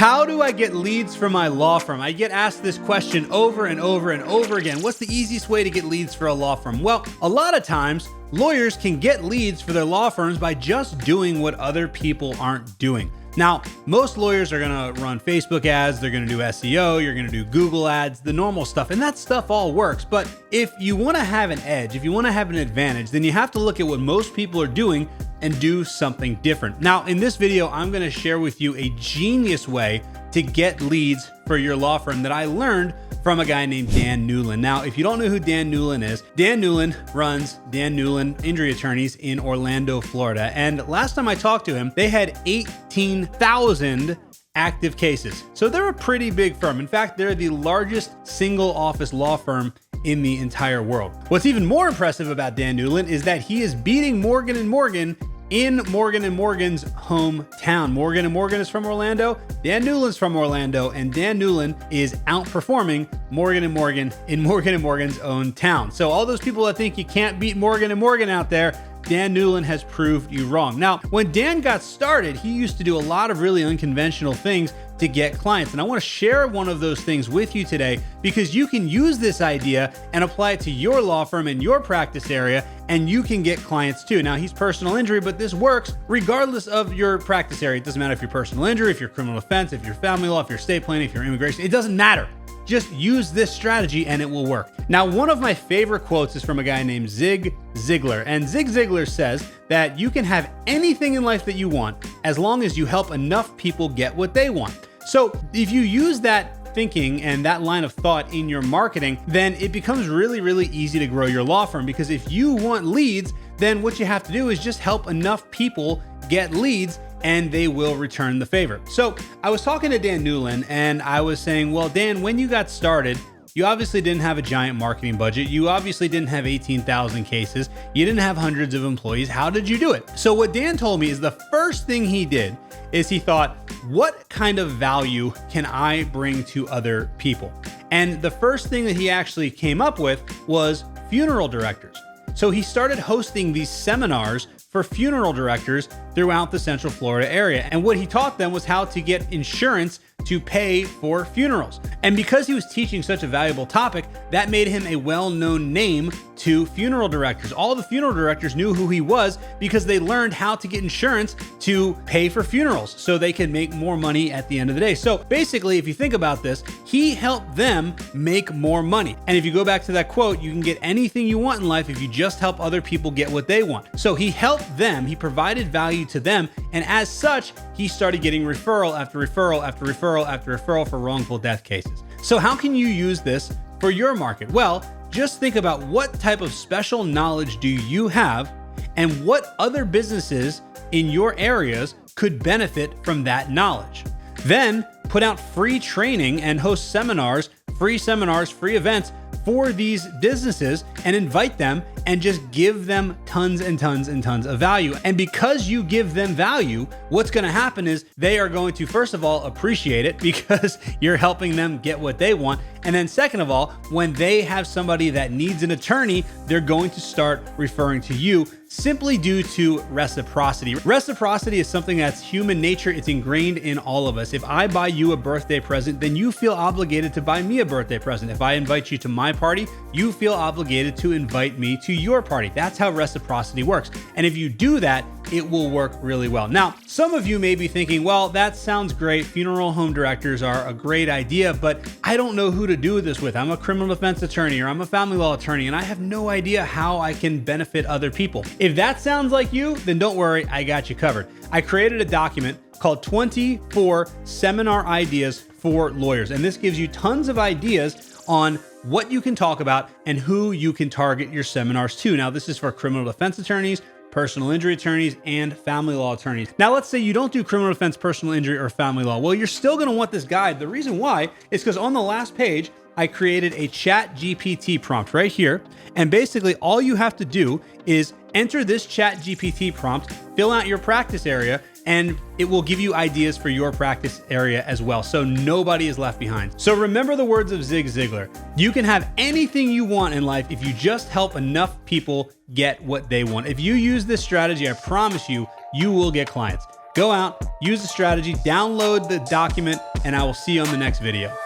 How do I get leads for my law firm? I get asked this question over and over and over again. What's the easiest way to get leads for a law firm? Well, a lot of times, lawyers can get leads for their law firms by just doing what other people aren't doing. Now, most lawyers are going to run Facebook ads, they're going to do SEO, you're going to do Google ads, the normal stuff, and that stuff all works. But if you want to have an edge, if you want to have an advantage, then you have to look at what most people are doing and do something different. Now, in this video, I'm going to share with you a genius way to get leads for your law firm that I learned from a guy named Dan Newlin. Now, if you don't know who Dan Newlin is, Dan Newlin runs Dan Newlin Injury Attorneys in Orlando, Florida. And last time I talked to him, they had 18,000 active cases. So they're a pretty big firm. In fact, they're the largest single office law firm in the entire world. What's even more impressive about Dan Newlin is that he is beating Morgan & Morgan in Morgan & Morgan's hometown. Morgan & Morgan is from Orlando, Dan Newlin's from Orlando, and Dan Newlin is outperforming Morgan & Morgan in Morgan & Morgan's own town. So all those people that think you can't beat Morgan & Morgan out there, Dan Newlin has proved you wrong. Now, when Dan got started, he used to do a lot of really unconventional things to get clients. And I want to share one of those things with you today because you can use this idea and apply it to your law firm and your practice area, and you can get clients too. Now, he's personal injury, but this works regardless of your practice area. It doesn't matter if you're personal injury, if you're criminal offense, if you're family law, if you're estate planning, if you're immigration, it doesn't matter. Just use this strategy and it will work. Now, one of my favorite quotes is from a guy named Zig Ziglar. And Zig Ziglar says that you can have anything in life that you want as long as you help enough people get what they want. So if you use that thinking and that line of thought in your marketing, then it becomes really, really easy to grow your law firm. Because if you want leads, then what you have to do is just help enough people get leads and they will return the favor. So I was talking to Dan Newlin and I was saying, well, Dan, when you got started, you obviously didn't have a giant marketing budget. You obviously didn't have 18,000 cases. You didn't have hundreds of employees. How did you do it? So what Dan told me is the first thing he did is he thought, what kind of value can I bring to other people? And the first thing that he actually came up with was funeral directors. So he started hosting these seminars for funeral directors throughout the Central Florida area. And what he taught them was how to get insurance to pay for funerals. And because he was teaching such a valuable topic, that made him a well-known name to funeral directors. All the funeral directors knew who he was because they learned how to get insurance to pay for funerals so they could make more money at the end of the day. So basically, if you think about this, he helped them make more money. And if you go back to that quote, you can get anything you want in life if you just help other people get what they want. So he helped them, he provided value to them, and as such, he started getting referral after referral after referral after referral for wrongful death cases. So how can you use this for your market? Well, just think about what type of special knowledge do you have and what other businesses in your areas could benefit from that knowledge. Then put out free training and host seminars, free events for these businesses and invite them and just give them tons and tons and tons of value. And because you give them value, what's going to happen is they are going to, first of all, appreciate it because you're helping them get what they want. And then second of all, when they have somebody that needs an attorney, they're going to start referring to you simply due to reciprocity. Reciprocity is something that's human nature. It's ingrained in all of us. If I buy you a birthday present, then you feel obligated to buy me a birthday present. If I invite you to my party, you feel obligated to invite me to your party. That's how reciprocity works. And if you do that, it will work really well. Now, some of you may be thinking, well, that sounds great. Funeral home directors are a great idea, but I don't know who to do this with. I'm a criminal defense attorney or I'm a family law attorney, and I have no idea how I can benefit other people. If that sounds like you, then don't worry, I got you covered. I created a document called 24 Seminar Ideas for Lawyers, and this gives you tons of ideas on what you can talk about and who you can target your seminars to. Now, this is for criminal defense attorneys, personal injury attorneys, and family law attorneys. Now, let's say you don't do criminal defense, personal injury, or family law. Well, you're still going to want this guide. The reason why is because on the last page, I created a ChatGPT prompt right here. And basically all you have to do is enter this ChatGPT prompt, fill out your practice area, and it will give you ideas for your practice area as well. So nobody is left behind. So remember the words of Zig Ziglar. You can have anything you want in life if you just help enough people get what they want. If you use this strategy, I promise you, you will get clients. Go out, use the strategy, download the document, and I will see you on the next video.